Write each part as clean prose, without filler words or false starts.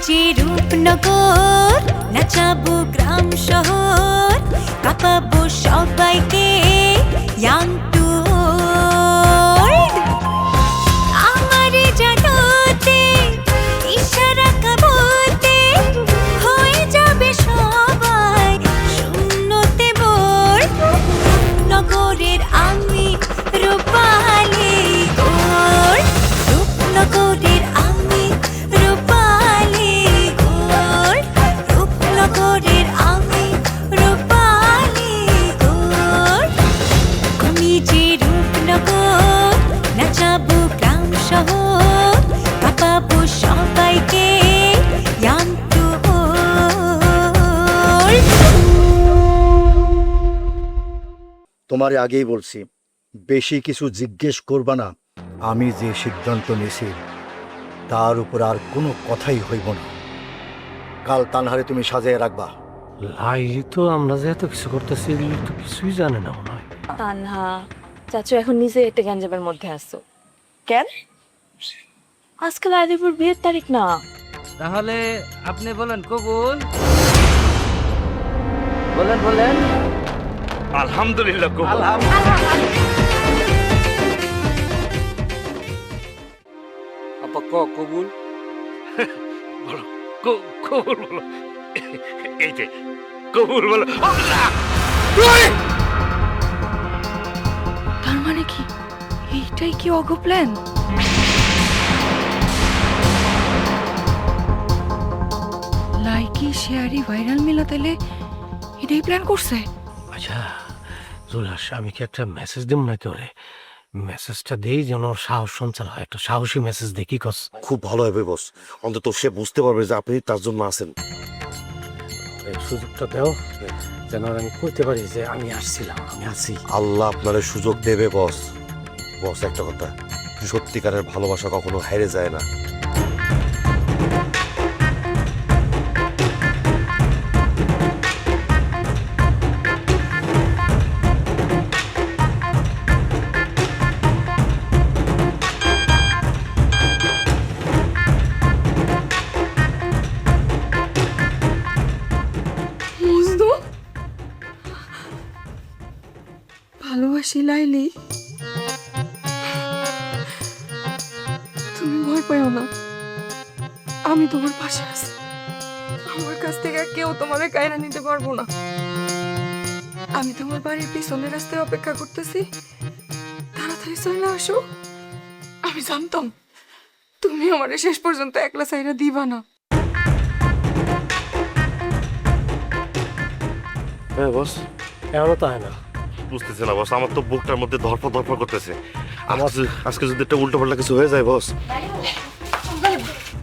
যে রূপনগর, নাচাবো গ্রাম শহর, কাঁপাবো সবাইকে young to old। আমারে জানাতে ইশারা কাবতে হয়ে যাবে সবাই শূন্যতে বোর। নগরের আমি রূপালী গোর, রূপনগরের আমি রূপালী গোর, রূপনগরের আমি রূপালী গোর। আমি যে রূপনগর, নাচাবো গ্রাম শহর, কাঁপাবো সবাইকে young to old। তোমারে আগেই বলছি বেশি কিছু জিজ্ঞেস করবা না। আমি যে সিদ্ধান্ত নিয়েছি তার উপর আর কোনো কথাই হইব না। কাল তানহারে তুমি সাজিয়ে রাখবা। লাইলি তো আমরা যে এত কিছু করতেছি এগুলো তো কিছুই জানে না মনে হয়। তানহা চাচু এখন নিজে একটা গ্যাঞ্জামের মধ্যে আসছো কেন? আজকে লাইলিপুর বিয়ের তারিখ না। তাহলে আপনি বলেন কবুল। বলেন বলেন। আলহামদুলিল্লাহ কবুল। আপা কবুল। বলো কবুল বলো। এই যে কবুল বলো। আল্লাহ! ওই! তার মানে কি এইটাই কি অগ প্ল্যান? লাইকি শেয়ারি ভাইরাল মিলা তাইলে এটাই প্ল্যান করছে। আচ্ছা জুলাস, আমি কি একটা মেসেজ দিব নাকি ওরে? মেসেজটা দেই যেন ওর সাহস সঞ্চার হয়, একটা সাহসী মেসেজ দেখি কস। খুব ভালো হবে বস, অন্তত সে বুঝতে পারবে যে আপনি তার জন্য আছেন। এই সুযোগটা দাও যেন আমি কইতে পারি যে আমি আসছিলাম, আমি আছি। আল্লাহ আপনার সুযোগ দেবে বস। বস একটা কথা, সত্যিকারের ভালোবাসা কখনো হেরে যায় না। মজনু ভালোবাসি লাইলি, তুমি ভয় পাও না, আমি তোমার পাশে আছি। আমার কাছ থেকে কেউ তোমার কায়রা নিতে পারবো না। আমি তোমার বাড়ির পিছনের রাস্তায় অপেক্ষা করতেছি, তাড়াতাড়ি চলে আসো। আমি জানতাম তুমি আমার শেষ পর্যন্ত একলা চাইরা দিবা না। হ্যাঁ বস, এমনও তো হয় না। বুঝতেছে না বস, আমার তো বুকটার মধ্যে ধরফর ধরফর করতেছে। আজকে যদি একটা উল্টো পাল্টা কিছু হয়ে যায় বস।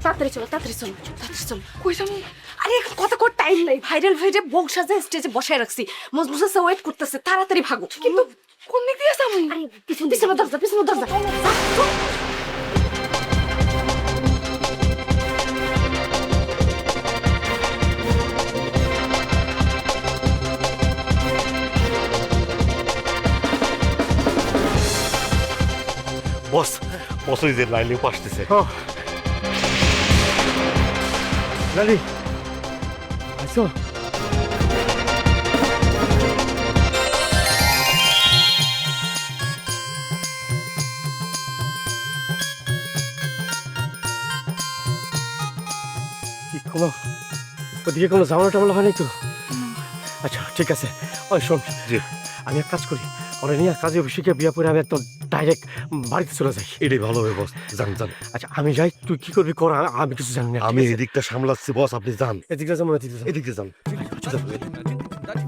তাড়াতাড়ি চলো তাড়াতাড়ি চলো তাড়াতাড়ি চলো। কই যাবো? আরে কথা কর, টাইম নাই। ভাইরাল হয়ে বউ সাজে স্টেজে বসায় রাখছি, মজনু চাচা ওয়েট করতেছে, তাড়াতাড়ি ভাগো। কিন্তু কোন দিক দিয়ে যাবো? আরে পিছনে দরজা, পিছনে দরজা। বস বস ওই যে লাইলিও আসতেছে। লালি আইসো। কি কোনো ওদিকে কোনো ঝামেলা টামেলা হয়নি তো? আচ্ছা ঠিক আছে। ওই শোন, জি। আমি এক কাজ করি, ওরা নিয়ে কাজে অফিসে বিয়ে পরে আমি একদম ডাইরেক্ট বাড়িতে চলে যাই। এটাই ভালো হবে বস, যান যান। আচ্ছা আমি যাই, তুই কি করবি কর, আমি কিছু জানি না। আমি এদিকটা সামলাচ্ছি বস, আপনি যান। এদিকে যেমন এদিকে যাবো। এদিকে যান,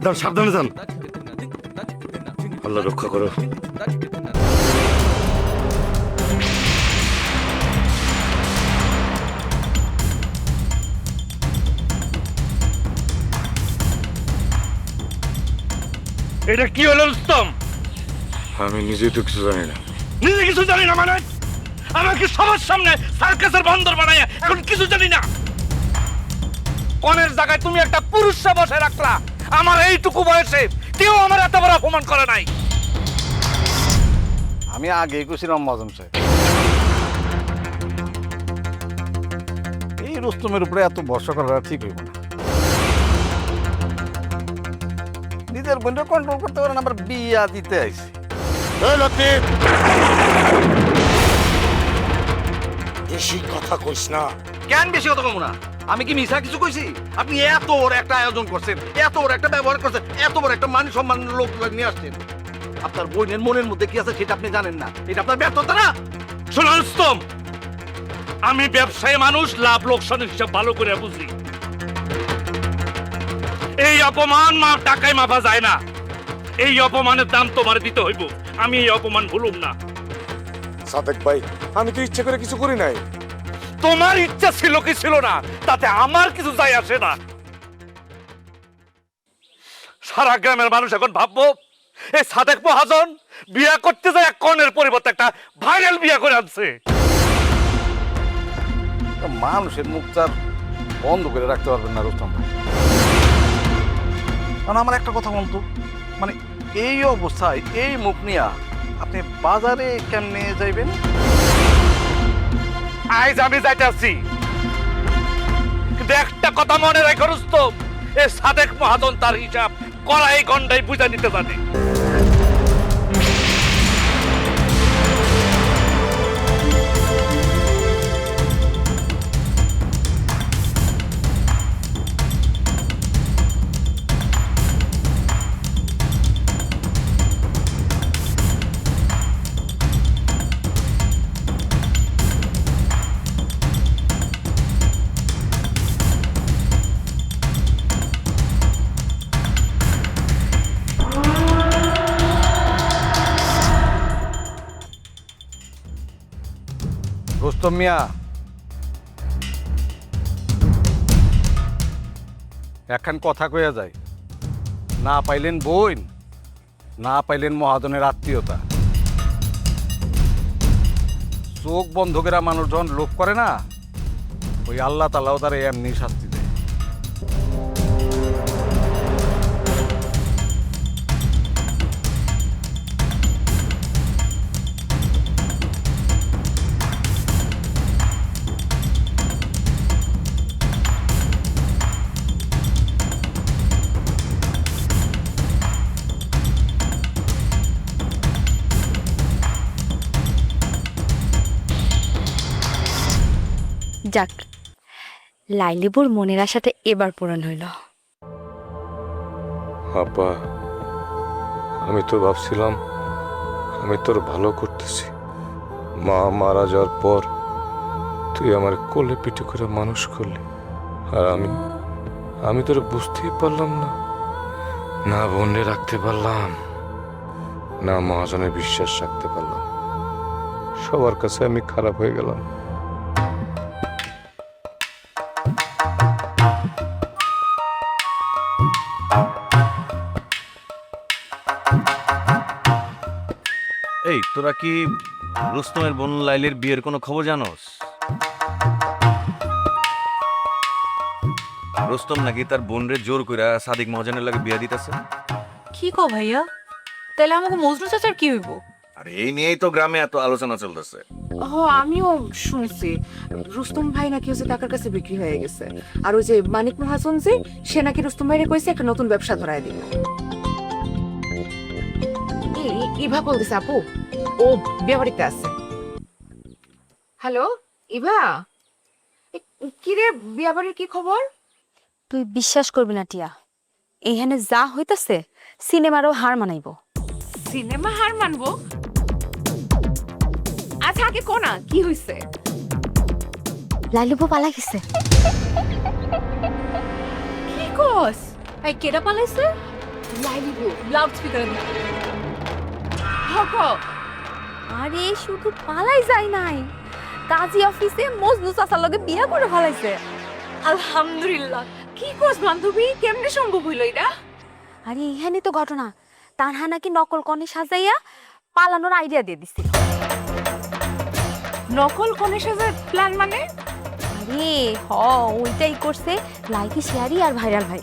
যান সাবধানে যান। আল্লাহ রক্ষা করো। এটা কি হলো রুস্তম? আমি নিজেই তো কিছু জানি না। নিজে কিছু জানি না মানে? আমাকে সবার সামনে সার্কাসের বন্দর বানায় এখন কিছু জানি না। কনের জায়গায় তুমি একটা পুরুষকে বসে রাখলা। আমার এইটুকু বয়সে কেউ আমার এত বড় অপমান করে নাই। আমি আগেই কইছিলাম মজন সাহেব, এই রুস্তমের উপরে এত ভরসা করা ঠিক হইব না। নিজের বোনটা কন্ট্রোল করতে পারেন, আবার বিয়া দিতে আইছি। বেশি কথা কইস না। কেন বেশি কথা কম না? আমি কি মিছা কিছু কইছি? আপনি এত বড় একটা আয়োজন করছেন, এত বড় একটা ব্যবহার করছেন, এত বড় একটা মান সম্মান লোক নিয়ে আসছেন, আপনার বোনের মনের মধ্যে কি আছে সেটা আপনি জানেন না। এটা আপনার ব্যর্থতা না? শোনো রুস্তম, আমি ব্যবসায়ী মানুষ, লাভ লোকসানের হিসাব ভালো করে বুঝি। এই অপমান টাকায় মাপা যায় না। এই অপমানের দাম তোমার দিতে হইব। আমি এই অপমান ভুলুম না। সাদেক ভাই, আমি তো ইচ্ছে করে কিছু করি নাই। তোমার ইচ্ছা ছিল কি ছিল না তাতে আমার কিছু যায় আসে না। সারা গ্রামের মানুষ এখন ভাববো এই সাদেক মহাজন বিয়া করতে যায় এক কনের পরিবর্তে একটা ভাইরাল বিয়া করে আনছে। মানুষের মুখ তার বন্ধ করে রাখতে পারবেন না রুস্তম ভাই। কারণ আমার একটা কথা বলতো, মানে এই অবস্থায় এই মুখ নিয়ে আপনি বাজারে কেমনে যাইবেন? আজ আমি যাইতেছি, কিন্তু একটা কথা মনে রাখো রুস্তম, এই সাদেক মহাজন তার হিসাব কড়াই গন্ডাই বুঝা নিতে জানে। রুস্তম মিয়া, এখন কথা কইয়া যায়, না পাইলেন বোন, না পাইলেন মহাজনের আত্মীয়তা। চোখ বন্ধ করে মানুষ যখন লোভ করে না, ওই আল্লাহ তাআলাও তার এমনি শাস্তি দেয়। যাক, লাইলিবুর মনের আশাটা এবার পূরণ হইল। আপা, আমি তো ভাবছিলাম আমি তোর ভালো করতেছি। মা মারা যাওয়ার পর তুই আমার কোলে পিঠে করে মানুষ করলি, আর আমি তোর বুঝতেই পারলাম না। না বোনে রাখতে পারলাম, না মহাজনের বিশ্বাস রাখতে পারলাম। সবার কাছে আমি খারাপ হয়ে গেলাম। এই তোরা কি রুস্তমের বোন লাইলের বিয়ের কোনো খবর জানোস? রুস্তম নাকি তার বোনরে জোর কইরা সাদিক মহাজনের লাগে বিয়া দিতেছে। কি কো ভাইয়া? তাহলে আমাকে মজনু চাচার কি হইব? আর এই নিয়েই তো গ্রামে এত আলোচনা চলতেছে। আমিও শুনছি রুস্তম ভাই নাকি হচ্ছে টাকার কাছে বিক্রি হয়ে গেছে, আর ওই যে মানিক মহাজন যে সে নাকি রুস্তম ভাইরে কইছে একটা নতুন ব্যবসা ধরায় দিব। ইভা বলতেছে আপু, ও বিয়ে বাড়িতে আছে। হ্যালো ইভা, কি রে বিয়ে বাড়ির কি খবর? তুই বিশ্বাস করবি না টিয়া, এইখানে যা হইতাছে সিনেমারও হার মানাইব। সিনেমা হার মানবো? আচ্ছা আগে কোনা কি হইছে? লাইলিবু পালা গেছে। কি কস? এই কেডা পালাইছে? লাইলিবু লাউড স্পিকারে দি। আরে শুধু পালাই যায় নাই, কাজী অফিসে মজনু চাচার লগে বিয়া করে ফেলাইছে। আলহামদুলিল্লাহ। কি কস বান্ধবী, কেমনে সম্ভব হইল এটা? আরে এখানে তো ঘটনা, তানহা নাকি নকল কনে সাজাইয়া পালানোর আইডিয়া দিয়ে দিছিল। নকল কনে সাজার প্ল্যান মানে? আরে ওইটাই করছে লাইকি শেয়ারি আর ভাইরাল ভাই।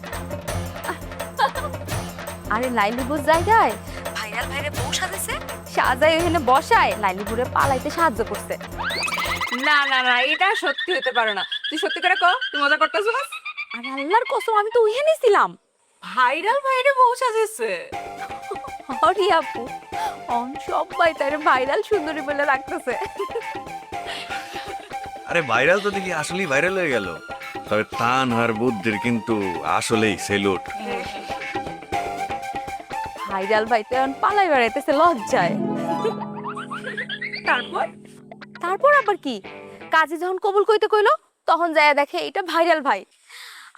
আরে লাইলিবুর জায়গায় ভাইরাল ভাইরে বউ সাজেছে, সাজাই ওখানে বসায় লাইলিবুরে পালাইতে সাহায্য করছে। না না না, এটা সত্যি হতে পারে না। তুই সত্যি করে কর, তুই মজা করতেছিস? আর আল্লাহর কসম আমি তো ওইখানে ছিলাম। ভাইরাল ভাইরে বউ সাজেছে। আরে আপু, সবাই তার ভাইরাল সুন্দরী বলে রাখতেছে। আরে ভাইরাল তো দেখি আসলেই ভাইরাল হয়ে গেল। তবে তান আর বুদ্ধির কিন্তু আসলেই সেলুট। ভাইরাল ভাইতে এখন পালাই বেড়াইতেছে লজ্জায়। তারপর তারপর আবার কি, কাজে যখন কবুল কইতে কইলো তখন যায় দেখে এটা ভাইরাল ভাই।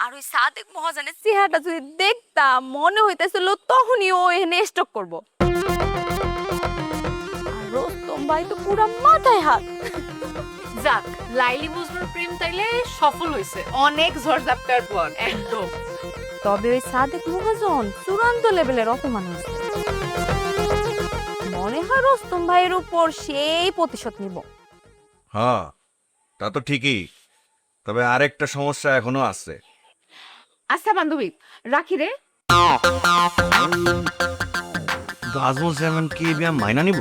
আর ওই সাদেক মহাজনের চেহারাটা যদি দেখতাম মনে হইতেছিল তখনই ও এখানে স্টক করবো। আর রোস্তম ভাই তো পুরা মাথায় হাত। যাক, লাইলি মজনুর প্রেম তাইলে সফল হয়েছে অনেক ঝড়ঝাপটার পর। একদম। তবে ওই সাদেক মহাজন চূড়ান্ত লেভেলের অপমান হয়েছে। মনে হয় রোস্তম ভাইয়ের উপর সেই প্রতিশোধ নিব। হ্যাঁ, তা তো ঠিকই। তবে আরেকটা সমস্যা এখনো আছে। আচ্ছা বান্ধবী, রাখি রে। আজমল চেয়ারম্যান কি বিয়া মাইনা নিব?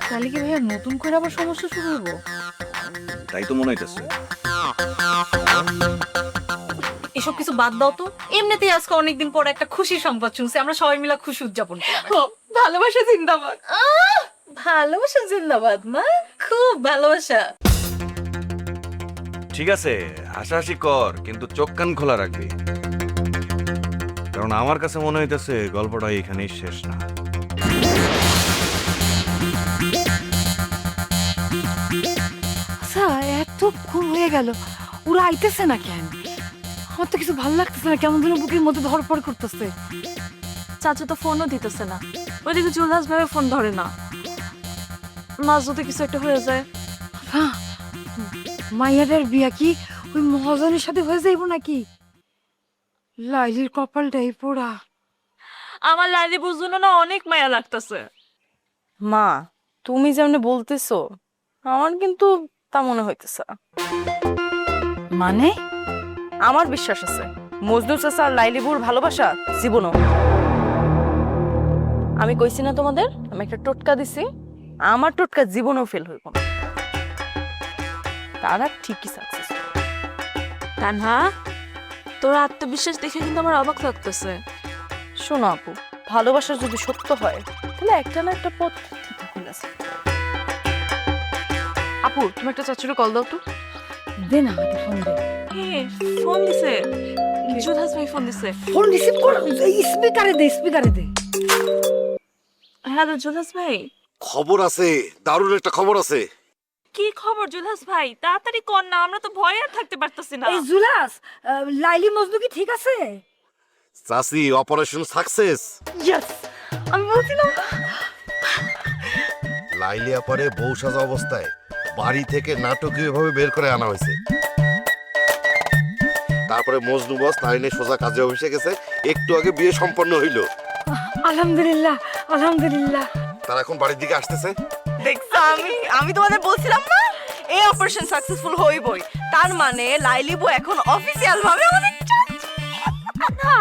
তাহলে কি ভাইয়া নতুন করে আবার সমস্যা শুরু হইব? তাই তো মনে হইতেছে। এসব কিছু বাদ দাও তো, এমনিতেই আজকে অনেকদিন পর একটা খুশির সংবাদ শুনছি, আমরা সবাই মিলে খুশি উদযাপন করব। ভালোবাসা জিন্দাবাদ। ভালোবাসা জিন্দাবাদ মা, খুব ভালোবাসা। ঠিক আছে, হাসাহাসি কর, কিন্তু চোখ কান খোলা রাখবি। কারণ আমার কাছে মনে হইতেছে গল্পটা এখানেই শেষ না। আচ্ছা, এতক্ষণ হয়ে গেল, ওরা আইতেছে না কেন? আমার তো কিছু ভালো লাগতেছে না, কেমন যেন বুকের মধ্যে ধরপড় করতেছে। চাচা তো ফোনও দিতেছে না, ওইদিকে জুলহাস ভাই ফোন ধরে না। মা যদি কিছু একটা হয়ে যায়। হ্যাঁ, মাইয়াদের বিয়া কি ওই মহাজনের সাথে হয়ে যাইব নাকি? লাইলির কপালটাই পোড়া। আমার লাইলি বুঝলো না, অনেক মায়া লাগতেছে। মা, তুমি যেমন বলতেছো আমার কিন্তু তা মনে হইতেছে। মানে? আমার বিশ্বাস আছে মজনু চাচা আর লাইলি বুর ভালোবাসা জীবনও। আমি কইছি না তোমাদের, আমি একটা টোটকা দিছি, আমার টোটকা জীবনও ফেল হইব না। তারা ঠিকই সাকসেস। তানহা, তোর আত্মবিশ্বাস দেখে কিন্তু আমার অবাক লাগতেছে। শোনো আপু, ভালোবাসা যদি সত্য হয় তাহলে একটা না একটা পথ খুলে আছে। আপু, তুমি একটা চাচুরে কল দাও তো। দে না আমাকে ফোন দে। ফোন দিছে, জুলহাস ভাই ফোন দিছে। ফোন রিসিভ কর, স্পিকারে দে, স্পিকারে দে। হ্যাঁ জুলহাস ভাই। খবর আছে, দারুণ একটা খবর আছে। কি খবর জুলহাস ভাই? তাড়াতাড়ি কর না, আমরা তো ভয়ে আর থাকতে পারতেছি না। এই জুলাস, লাইলি মজনু কি ঠিক আছে? চাচি, অপারেশন সাকসেস। ইয়েস, আমি বলছিলাম। লাইলিয়া পরে বউ সাজা অবস্থায় বাড়ি থেকে নাটকীয়ভাবে বের করে আনা হয়েছে। তারপরে মজনু বস নাইনে সোজা কাজে অফিসে গেছে, একটু আগে বিয়ে সম্পন্ন হইল। আলহামদুলিল্লাহ, আলহামদুলিল্লাহ। তারা এখন বাড়ির দিকে আসতেছে। দেখছো, আমি তোমাদের বলছিলাম না এই অপারেশন সাকসেসফুল হইবই। তার মানে লাইলিবু এখন অফিশিয়াল ভাবে আমাদের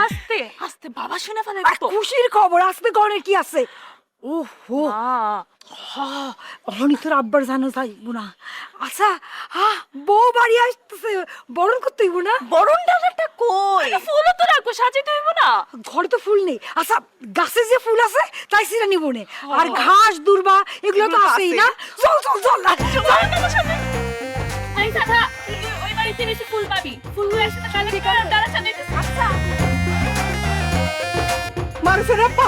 আস্তে আস্তে বাবা শুনে ফেলে তো। খুশির খবর আসতে গড়ে কি আছে? ওহো, অহনি তোর আব্বার জানো যাইব না। আচ্ছা, বউ বাড়ি আসতেছে, বরণ করতে হইব না? বরণ ডালাটা কই? ফুলও তো রাখবো, সাজাইতে হইব না? ঘরে তো ফুল নেই। আচ্ছা, গাছে যে ফুল আছে তাই সিরা নিব নে। আর ঘাস দুর্বা এগুলো তো আছেই না। চল চল চল। এই দাদা, ওই বাড়িতে বেশি ফুল পাবি, ফুলগুলো একসাথে কালেক্ট করে ডালা সাজাইতে। আচ্ছা মারু ফেরাপ্পা,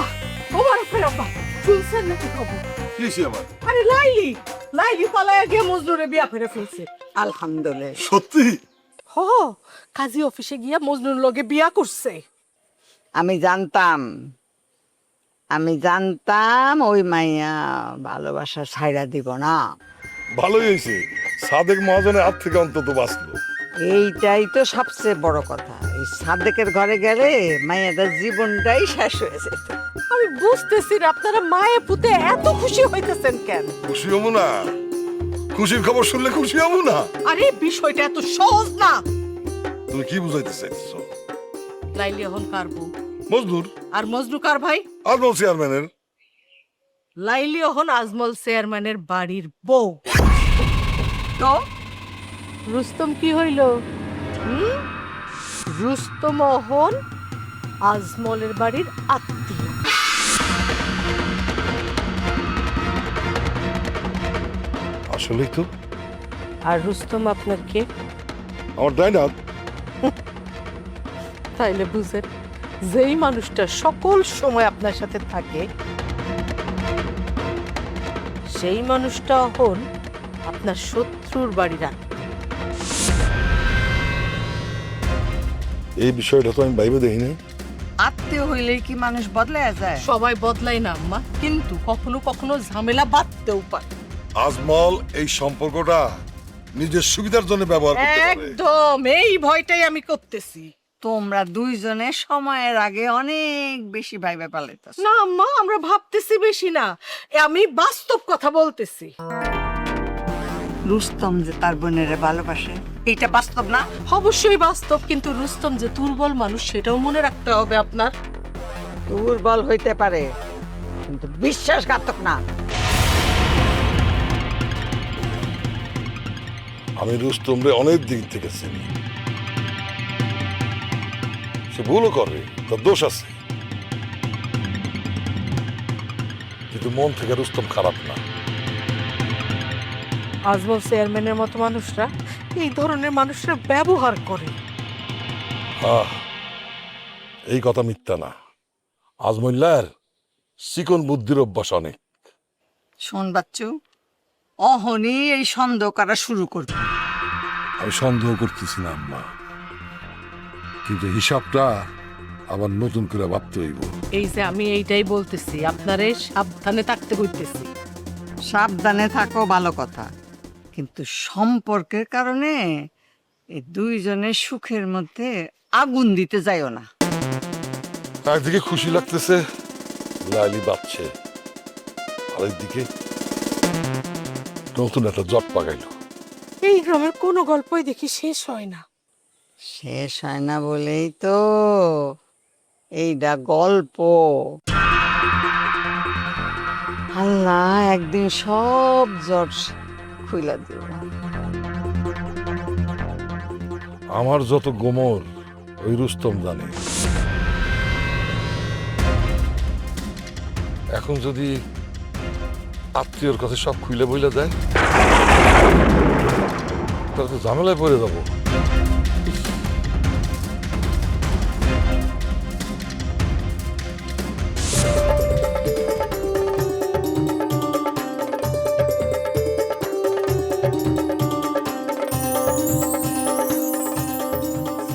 ও মারু ফেরাপ্পা, শুনছেন নাকি খবর? কি হইছে আবার? আরে লাইলি পালায়া গিয়ে মজনুরে বিয়া করে ফেলছে। আলহামদুলিল্লাহ। সত্যি? হ, কাজী অফিসে গিয়া মজনুর লগে বিয়া করছে। আমি জানতাম ওই মাইয়া ভালোবাসা ছাইড়া দিব না। ভালোই হয়েছে, সাদেক মহাজনের হাত থেকে অন্তত বাঁচলো। এইটাই তো সবচেয়ে বড় কথা। এই সাদেকের ঘরে গেলে মাইয়াটার জীবনটাই শেষ হয়ে যেত। আমি বুঝতেছি না আপনারা মায়ে পুতে এত খুশি হইতেছেন কেন? খুশি হবো না? খুশির খবর শুনলে খুশি হবো না? আরে বিষয়টা এত সহজ না। তুমি কি বুঝাইতে চাইছো? লাইলি এখন কার বউ? মজদুর আর মজনু কার ভাই? আজমল চেয়ারম্যানের। লাইলি এখন আজমল চেয়ারম্যানের বাড়ির বউ। তো রুস্তম কি হইল? রুস্তম হন আজমলের বাড়ির আত্মীয়। আসলেই তো আর রুস্তম আপনার কে? আমার ডাইনাথ। তাইলে বুঝেন, যেই মানুষটা সকল সময় আপনার সাথে থাকে সেই মানুষটা হন আপনার শত্রুর বাড়ির আত্মীয়। এই বিষয়টা তো আমি বাইবে দেখি না। আত্মীয় হইলেই কি মানুষ বদলায় যায়? সবাই বদলায় না আম্মা, কিন্তু কখনো কখনো ঝামেলা বাঁধতেও পারে। আজমল এই সম্পর্কটা নিজের সুবিধার জন্য ব্যবহার করতে পারে। একদম এই ভয়টাই আমি করতেছি। তোমরা দুইজনে সময়ের আগে অনেক বেশি ভাইবে পালাইতাছ। না আম্মা, আমরা ভাবতেছি বেশি না, আমি বাস্তব কথা বলতেছি। রুস্তম যে তার বোনের ভালোবাসে, এটা বাস্তব না? অবশ্যই বাস্তব, কিন্তু রুস্তম যে দুর্বল মানুষ সেটাও মনে রাখতে হবে আপনার। দুর্বল হইতে পারে, কিন্তু বিশ্বাসঘাতক না। আমি রুস্তমরে অনেক দিক থেকে চিনি। সে ভুলও করে, তার দোষ আছে, কিন্তু মন থেকে রুস্তম খারাপ না। আজমল চেয়ারম্যানের মতো মানুষরা এই ধরনের মানুষরা ব্যবহার করে। এই কথা মিথ্যা না। আজমল্লার চিকন বুদ্ধির অভ্যাস অনেক। শোন বাচ্চু, অহনি এই সন্দেহ করা শুরু করবে। আমি সন্দেহ করতেছি না আম্মা, কিন্তু হিসাবটা আবার নতুন করে ভাবতে হইব। এই যে আমি এইটাই বলতেছি, আপনারে সাবধানে থাকতে হইতেছি। সাবধানে থাকো, ভালো কথা, কিন্তু সম্পর্কের কারণে এই দুইজনের সুখের মধ্যে আগুন দিতে যাইও না। একদিকে খুশি লাগতেছে লাইলি বাঁচছে, আরেকদিকে নতুন একটা জট পাকাইলো। এই গ্রামের কোনো গল্পই দেখি শেষ হয় না। শেষ হয় না বলেই তো এইটা গল্প। আল্লাহ একদিন সব জট খুইলা দিব। আমার যত গোমর ওই রুস্তম জানে। এখন যদি আত্মীয়র কাছে সব খুইলে বইলা যায়, তাহলে তো ঝামেলায় পড়ে যাবো।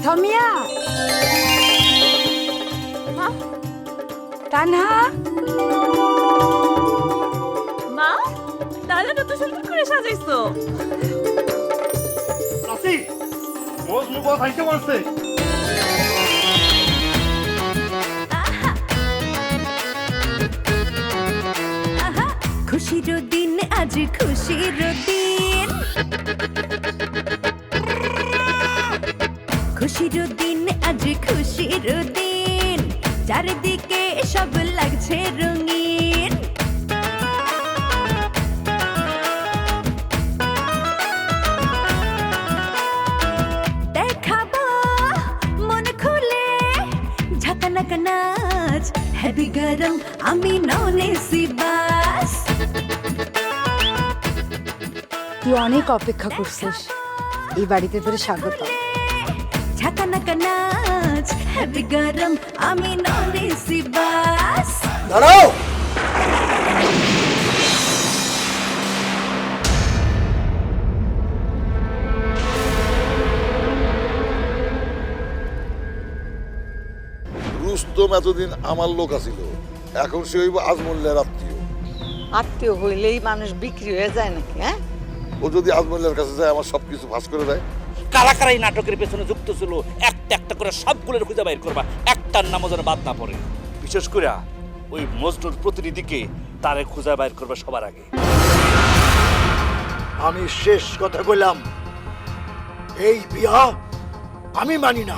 ধমিয়া, তানহা, মা, তাহলে কত সুন্দর করে সাজাইছো। খুশির দিন আজ খুশির দিন, খুশির দিন আজ খুশির দিন, চারিদিকে সব লাগছে রঙিন। দেখাবো মন খুলে ঝাঁকানাকা নাচ, হেভি গরম আমি নন এসি বাস। তুই অনেক অপেক্ষা করছিস, এই বাড়িতে তোর স্বাগত। ঝাঁকানাকা নাচ, হেভি গরম আমি নন এসি বাস। দাঁড়াও, রুস্তম এতদিন আমার লোক আছিল, এখন সে হইব আজমল্লার আত্মীয়। আত্মীয় হইলেই মানুষ বিক্রি হয়ে যায় নাকি? হ্যাঁ, ও যদি আজমল্লার কাছে যায় আমার সবকিছু ফাঁস করে দেয়। কারা কারা এই নাটকের পেছনে যুক্ত ছিল একটা একটা করে সবগুলোর খুঁজে বাইর করবা, একটার নামও যেন বাদ না পড়ে। বিশেষ করে ওই মজনুর প্রতিনিধিকে তারে খুঁজে বাইর করবা সবার আগে। আমি শেষ কথা কইলাম, এই বিয়া আমি মানি না।